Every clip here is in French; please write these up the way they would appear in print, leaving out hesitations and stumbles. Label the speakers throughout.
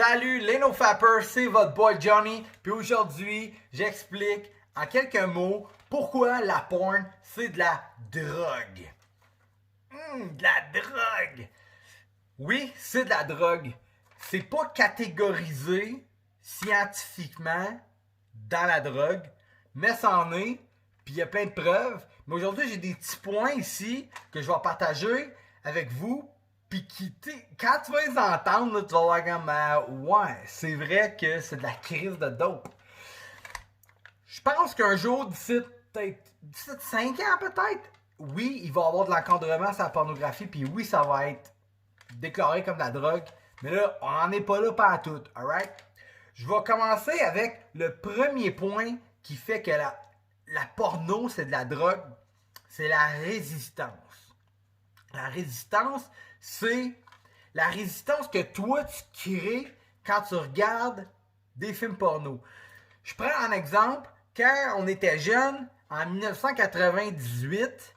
Speaker 1: Salut les NoFappers, c'est votre boy Johnny. Puis aujourd'hui, j'explique en quelques mots pourquoi la porn, c'est de la drogue. De la drogue. Oui, c'est de la drogue. C'est pas catégorisé scientifiquement dans la drogue, mais ça en est, puis il y a plein de preuves. Mais aujourd'hui, j'ai des petits points ici que je vais partager avec vous. Puis quand tu vas les entendre, là, tu vas voir comme ouais, c'est vrai que c'est de la crise de dope. Je pense qu'un jour, d'ici 5 ans peut-être, oui, il va y avoir de l'encadrement sur la pornographie, puis oui, ça va être déclaré comme de la drogue. Mais là, on n'en est pas là pas à tout, alright? Je vais commencer avec le premier point qui fait que la porno, c'est de la drogue, c'est la résistance. La résistance, c'est la résistance que toi, tu crées quand tu regardes des films porno. Je prends un exemple. Quand on était jeune, en 1998,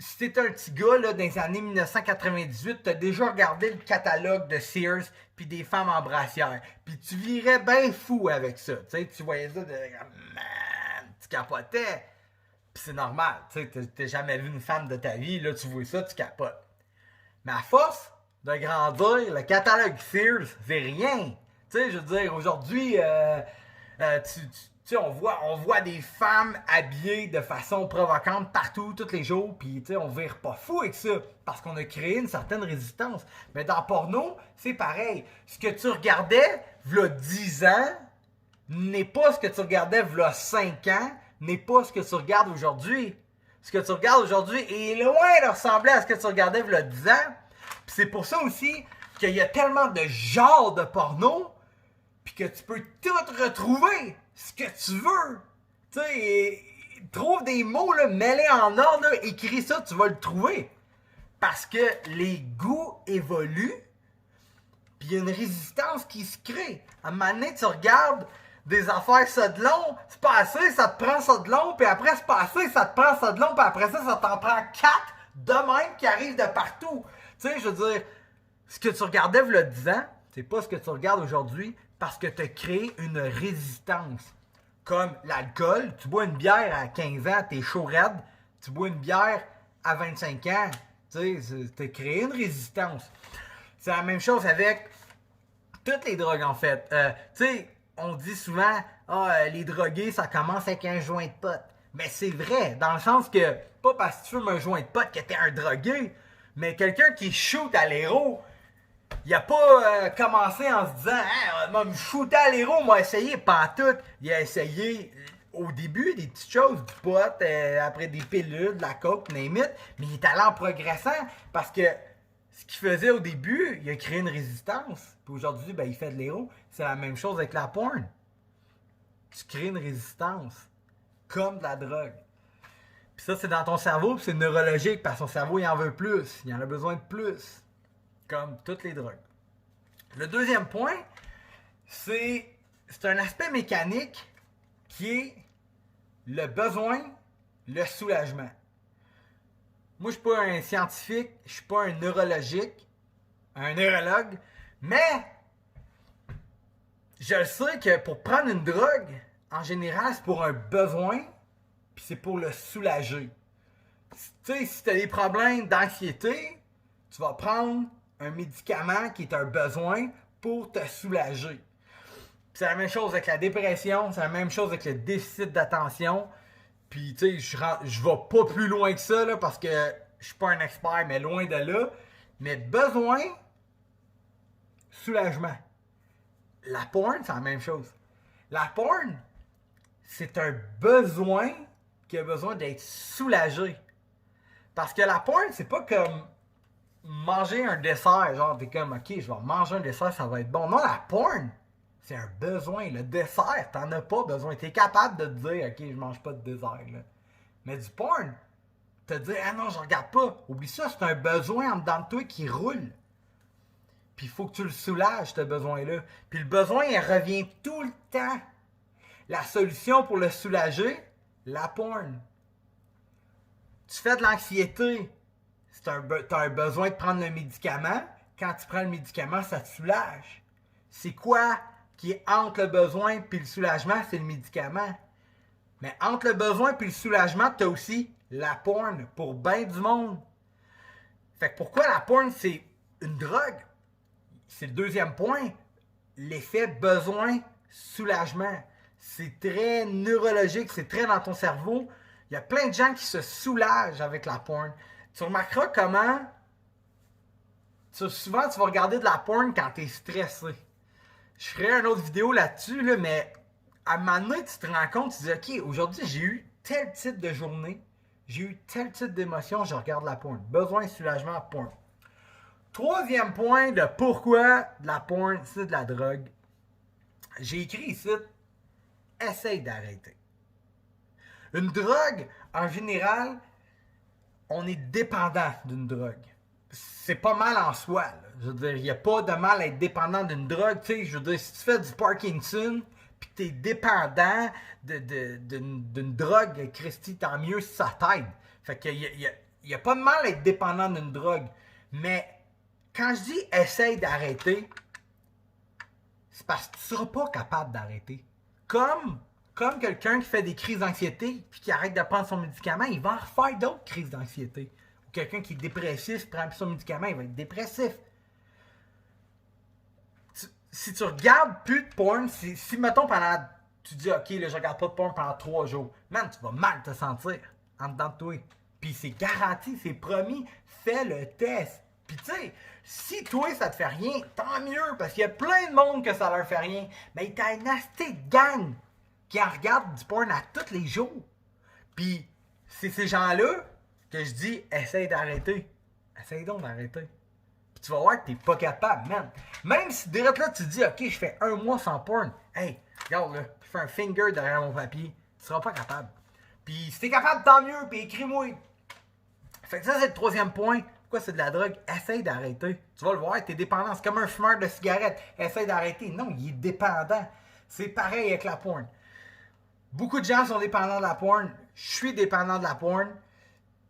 Speaker 1: si t'es un petit gars là, dans les années 1998, t'as déjà regardé le catalogue de Sears puis des femmes en brassière. Puis tu virais bien fou avec ça. Tu voyais ça, tu capotais. Pis c'est normal, tu sais, t'as jamais vu une femme de ta vie, là, tu vois ça, tu capotes. Mais à force de grandir, le catalogue Sears, c'est rien. Tu sais, je veux dire, aujourd'hui, on voit des femmes habillées de façon provocante partout, tous les jours, pis tu sais, on vire pas fou avec ça, parce qu'on a créé une certaine résistance. Mais dans le porno, c'est pareil. Ce que tu regardais, v'là 10 ans, n'est pas ce que tu regardais v'là 5 ans, n'est pas ce que tu regardes aujourd'hui. Ce que tu regardes aujourd'hui est loin de ressembler à ce que tu regardais il y a 10 ans. Puis c'est pour ça aussi qu'il y a tellement de genres de porno, puis que tu peux tout retrouver ce que tu veux. Tu sais, trouve des mots, là, mets-les en ordre, là, écris ça, tu vas le trouver. Parce que les goûts évoluent, puis il y a une résistance qui se crée. À un moment donné, tu regardes des affaires ça de long, c'est pas assez, ça te prend ça de long, puis après c'est pas assez, ça te prend ça de long, puis après ça t'en prend 4 de même qui arrivent de partout. Tu sais, je veux dire, ce que tu regardais il y a 10 ans, c'est pas ce que tu regardes aujourd'hui parce que tu as créé une résistance. Comme l'alcool, tu bois une bière à 15 ans, t'es chaud raide, tu bois une bière à 25 ans, tu sais, t'as créé une résistance. C'est la même chose avec toutes les drogues en fait. Tu sais, on dit souvent, les drogués, ça commence avec un joint de pote. Mais c'est vrai, dans le sens que, pas parce que tu fumes un joint de pote que t'es un drogué, mais quelqu'un qui shoot à l'héros, il a pas commencé en se disant, m'a me shooter à l'héros, m'a essayé, pas tout. Il a essayé au début des petites choses, du pot, après des pilules, de la coke, name it, mais il est allé en progressant parce que ce qu'il faisait au début, il a créé une résistance. Puis aujourd'hui, ben, il fait de l'héros. C'est la même chose avec la porn. Tu crées une résistance. Comme de la drogue. Puis ça, c'est dans ton cerveau, puis c'est neurologique, parce que ton cerveau, il en veut plus. Il en a besoin de plus. Comme toutes les drogues. Le deuxième point, c'est un aspect mécanique qui est le besoin, le soulagement. Moi, je suis pas un scientifique, je suis pas un neurologue, mais je le sais que pour prendre une drogue, en général, c'est pour un besoin, puis c'est pour le soulager. Tu sais, si tu as des problèmes d'anxiété, tu vas prendre un médicament qui est un besoin pour te soulager. Puis c'est la même chose avec la dépression, c'est la même chose avec le déficit d'attention. Puis, tu sais, je vais pas plus loin que ça, là, parce que je suis pas un expert, mais loin de là. Mais besoin, soulagement. La porn, c'est la même chose. La porn, c'est un besoin qui a besoin d'être soulagé. Parce que la porn, c'est pas comme manger un dessert. Genre, t'es comme, ok, je vais manger un dessert, ça va être bon. Non, la porn, c'est un besoin. Le dessert, t'en as pas besoin. T'es capable de te dire, ok, je mange pas de dessert, là. Mais du porn, te dire, ah non, je regarde pas. Oublie ça, c'est un besoin en dedans de toi qui roule. Puis il faut que tu le soulages, ce besoin-là. Puis le besoin, il revient tout le temps. La solution pour le soulager, la porn. Tu fais de l'anxiété. T'as un besoin de prendre le médicament. quand tu prends le médicament, ça te soulage. C'est quoi qui est entre le besoin et le soulagement? C'est le médicament. Mais entre le besoin et le soulagement, tu as aussi la porn pour bien du monde. Fait que pourquoi la porn, c'est une drogue? C'est le deuxième point. L'effet besoin-soulagement. C'est très neurologique, c'est très dans ton cerveau. Il y a plein de gens qui se soulagent avec la porn. Tu remarqueras comment souvent tu vas regarder de la porn quand tu es stressé. Je ferai une autre vidéo là-dessus, là, mais à un moment donné, tu te rends compte, tu dis, OK, aujourd'hui, j'ai eu tel type de journée, j'ai eu tel type d'émotion, je regarde la porn. Besoin, soulagement, porn. Troisième point de pourquoi de la porn, c'est de la drogue. J'ai écrit ici, essaye d'arrêter. Une drogue, en général, on est dépendant d'une drogue. C'est pas mal en soi. Là. Je veux dire, il n'y a pas de mal à être dépendant d'une drogue. Tu sais, je veux dire, si tu fais du Parkinson, puis que tu es dépendant d'une drogue, Christy, tant mieux si ça t'aide. Fait qu'il y a pas de mal à être dépendant d'une drogue. Mais quand je dis essaye d'arrêter, c'est parce que tu ne seras pas capable d'arrêter. Comme quelqu'un qui fait des crises d'anxiété puis qui arrête de prendre son médicament, il va en refaire d'autres crises d'anxiété. Ou quelqu'un qui est dépressif, prend plus son médicament, il va être dépressif. Si tu regardes plus de porn, si mettons tu dis OK, là, je regarde pas de porn pendant 3 jours, man, tu vas mal te sentir en dedans de toi. Puis c'est garanti, c'est promis, fais le test. Puis tu sais, si toi ça te fait rien, tant mieux, parce qu'il y a plein de monde que ça leur fait rien. Mais t'as une astée de gang qui en regarde du porn à tous les jours. Puis c'est ces gens-là que je dis, essaye d'arrêter. Essaye donc d'arrêter. Puis tu vas voir que t'es pas capable, man. Même si direct là tu dis, OK, je fais 1 mois sans porn. Hey, regarde là, je fais un finger derrière mon papier. Tu seras pas capable. Puis si t'es capable, tant mieux, puis écris-moi. Fait que ça, c'est le troisième point. Pourquoi c'est de la drogue? Essaye d'arrêter. Tu vas le voir, t'es dépendant. C'est comme un fumeur de cigarette. Essaye d'arrêter. Non, il est dépendant. C'est pareil avec la porn. Beaucoup de gens sont dépendants de la porn. Je suis dépendant de la porn.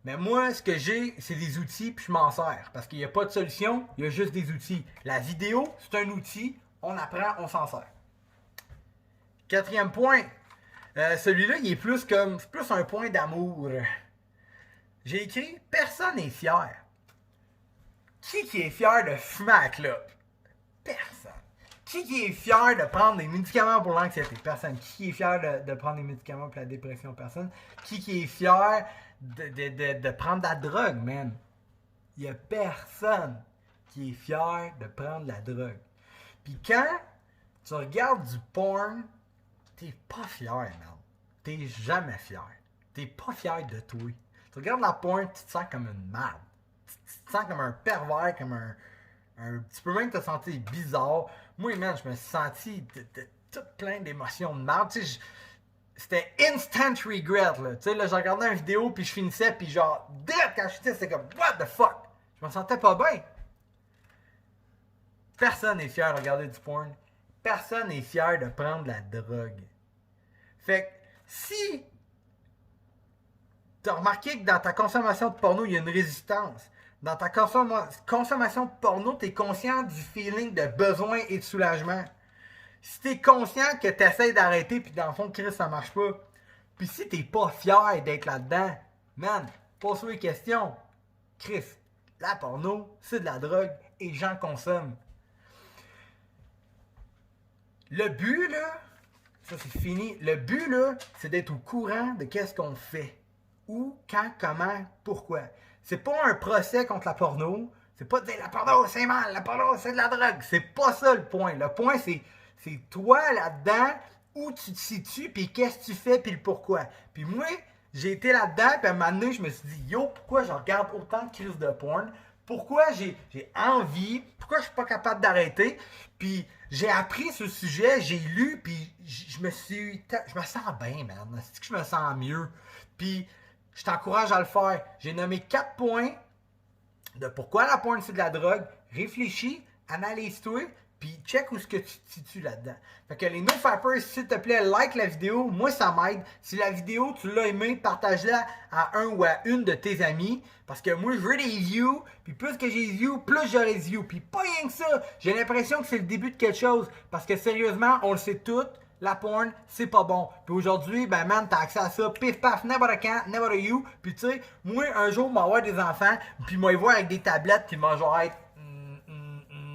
Speaker 1: Mais moi, ce que j'ai, c'est des outils, puis je m'en sers. Parce qu'il n'y a pas de solution, il y a juste des outils. La vidéo, c'est un outil. On apprend, on s'en sert. Quatrième point. Celui-là, il est plus un point d'amour. J'ai écrit « Personne n'est fier ». Qui est fier de fumer à la clope? Personne. Qui est fier de prendre des médicaments pour l'anxiété? Personne. Qui est fier de prendre des médicaments pour la dépression? Personne. Qui est fier de prendre de la drogue, man? Il n'y a personne qui est fier de prendre de la drogue. Puis quand tu regardes du porn, t'es pas fier, man. T'es jamais fier. T'es pas fier de toi. Tu regardes la porn, tu te sens comme une merde. Tu te sens comme un pervers, comme un tu peux même te sentir bizarre. Moi, man, je me suis senti tout plein d'émotions de merde. Tu sais, c'était instant regret, là. Tu sais, là, je regardais une vidéo, puis je finissais, puis genre, direct quand je finissais, c'était comme, what the fuck? Je me sentais pas bien. Personne n'est fier de regarder du porn. Personne n'est fier de prendre de la drogue. Fait que, si t'as remarqué que dans ta consommation de porno, il y a une résistance. Dans ta consommation de porno, tu es conscient du feeling de besoin et de soulagement. Si tu es conscient que tu essaies d'arrêter, puis dans le fond, Chris, ça marche pas. Puis si tu n'es pas fier d'être là-dedans, man, pose-toi des questions. Chris, la porno, c'est de la drogue et j'en consomme. Le but, là, ça c'est fini. Le but, là, c'est d'être au courant de qu'est-ce qu'on fait. Où, quand, comment, pourquoi. C'est pas un procès contre la porno. C'est pas de dire la porno c'est mal, la porno c'est de la drogue. C'est pas ça le point. Le point c'est toi là-dedans, où tu te situes, puis qu'est-ce que tu fais, puis le pourquoi. Puis moi, j'ai été là-dedans, puis à un moment donné, je me suis dit, yo, pourquoi je regarde autant de crises de porn? Pourquoi j'ai envie? Pourquoi je suis pas capable d'arrêter? Puis j'ai appris ce sujet, j'ai lu, puis je me sens bien, man. C'est que je me sens mieux. Puis je t'encourage à le faire. J'ai nommé 4 points de pourquoi la porn c'est de la drogue. Réfléchis, analyse-toi, Puis check où est-ce que tu te situes là-dedans. Fait que les NoFappers, s'il te plaît, like la vidéo. Moi, ça m'aide. Si la vidéo, tu l'as aimée, partage-la à un ou à une de tes amis. Parce que moi, je veux des views. Puis plus que j'ai des views, plus j'aurai des views. Puis pas rien que ça. J'ai l'impression que c'est le début de quelque chose. Parce que sérieusement, on le sait tous. La porn, c'est pas bon. Puis aujourd'hui, ben man, t'as accès à ça, pif paf, n'importe quand, n'importe où. Puis tu sais, moi, un jour, je vais avoir des enfants, puis moi, ils vont avec des tablettes, puis moi, je vais être...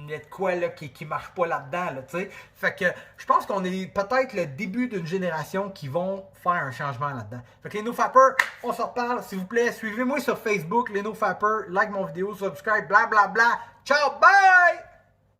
Speaker 1: Il y a de quoi là qui marche pas là-dedans, là, tu sais. Fait que je pense qu'on est peut-être le début d'une génération qui vont faire un changement là-dedans. Fait que les NoFappers, on se reparle, s'il vous plaît. Suivez-moi sur Facebook, les NoFappers, like mon vidéo, subscribe, bla bla bla. Ciao, bye!